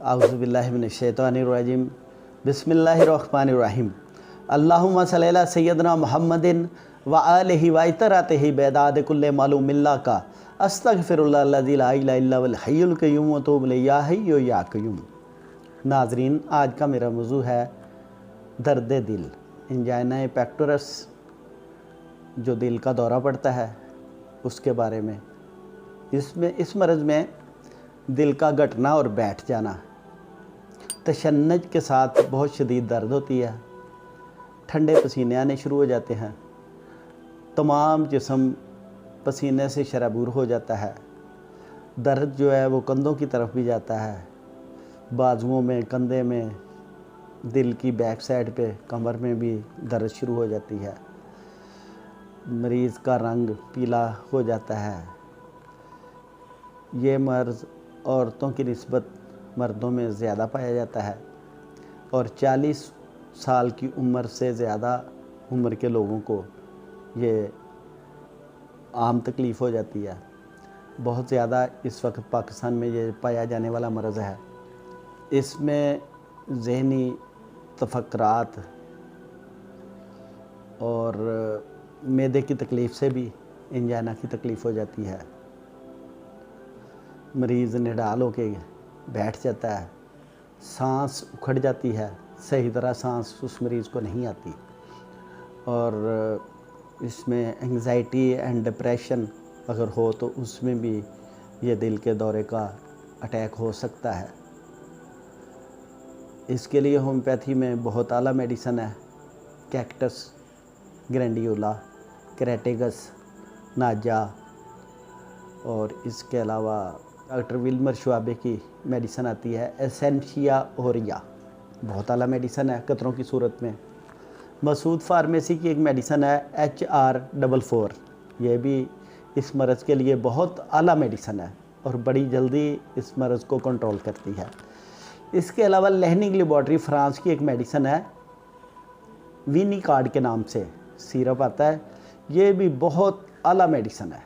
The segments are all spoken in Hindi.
औज़ुबिल्लाहि मिनश्शैतानिर्रजीम बिस्मिल्लाहिर्रहमानिर्रहीम अल्लाहुम्मा सल्ली अला सय्यदना मुहम्मदिन व आलिहि व इतरातिहि बेदाद कुल्ले मालूम मिल्ला का अस्तगफिरुल्लाह अल्लज़ी ला इलाहा इल्ला हुवल हय्युल क़य्यूम व अतूबु इलैहि या हय्यु या क़य्यूम। नाज़रीन, आज का मेरा मौज़ू है दर्द दिल, एंजाइना पेक्टोरस, जो दिल का दौरा पड़ता है उसके बारे में। इस मर्ज़ में दिल का घटना और बैठ जाना, तशन्नुज के साथ बहुत शदीद दर्द होती है, ठंडे पसीने आने शुरू हो जाते हैं, तमाम जिस्म पसीने से शराबूर हो जाता है। दर्द जो है वो कंधों की तरफ भी जाता है, बाजुओं में, कंधे में, दिल की बैक साइड पे, कमर में भी दर्द शुरू हो जाती है। मरीज़ का रंग पीला हो जाता है। ये मर्ज़ औरतों की निस्बत मर्दों में ज़्यादा पाया जाता है और 40 साल की उम्र से ज़्यादा उम्र के लोगों को ये आम तकलीफ़ हो जाती है। बहुत ज़्यादा इस वक्त पाकिस्तान में ये पाया जाने वाला मर्ज़ है। इसमें ज़हनी तफक्कुरात और मैदे की तकलीफ़ से भी एंजाइना की तकलीफ़ हो जाती है। मरीज़ निडाल होके बैठ जाता है, सांस उखड़ जाती है, सही तरह सांस उस मरीज़ को नहीं आती और इसमें एंग्ज़ाइटी एंड डिप्रेशन अगर हो तो उसमें भी ये दिल के दौरे का अटैक हो सकता है। इसके लिए होम्योपैथी में बहुत आला मेडिसन है, कैक्टस ग्रैंडियोला, कैरेटेगस, नाजा, और इसके अलावा डॉक्टर विल्मर शुआबे की मेडिसन आती है एसेंशिया ओरिया, बहुत आला मेडिसन है कतरों की सूरत में। मसूद फार्मेसी की एक मेडिसन है HR44, ये भी इस मर्ज़ के लिए बहुत आला मेडिसन है और बड़ी जल्दी इस मर्ज़ को कंट्रोल करती है। इसके अलावा लहनिंग लेबॉर्ट्री फ्रांस की एक मेडिसन है, विनिकार्ड के नाम से सिरप आता है, ये भी बहुत आला मेडिसन है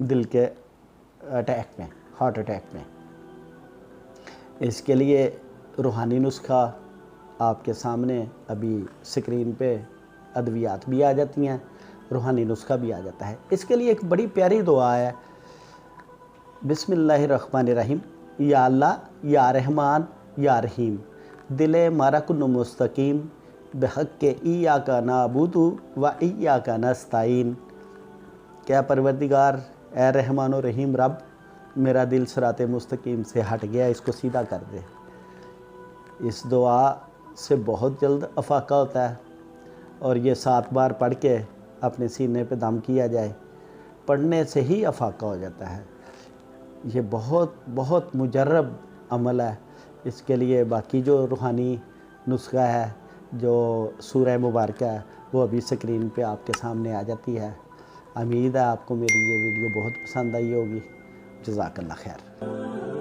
दिल के अटैक में, हार्ट अटैक में। इसके लिए रूहानी नुस्खा आपके सामने अभी स्क्रीन पे अद्वियात भी आ जाती हैं, रूहानी नुस्खा भी आ जाता है। इसके लिए एक बड़ी प्यारी दुआ है, बिस्मिल्लाहिर्रहमानिर्रहीम, या अल्लाह या रहमान या रहीम, दिले मारा कुन्नु मुस्तकीम बेहक के इय्याका नअबुदु व इय्याका नस्तईन। क्या परवरदिगार, ए रहमान और रहीम रब, मेरा दिल सिराते मुस्तकीम से हट गया, इसको सीधा कर दे। इस दुआ से बहुत जल्द अफाका होता है और ये 7 बार पढ़ के अपने सीने पे दम किया जाए, पढ़ने से ही अफाका हो जाता है। ये बहुत बहुत मुजर्रब अमल है। इसके लिए बाकी जो रूहानी नुस्खा है, जो सूरह मुबारक है, वो अभी स्क्रीन पे आपके सामने आ जाती है। उम्मीद है आपको मेरी ये वीडियो बहुत पसंद आई होगी। जज़ाकल्लाह खैर।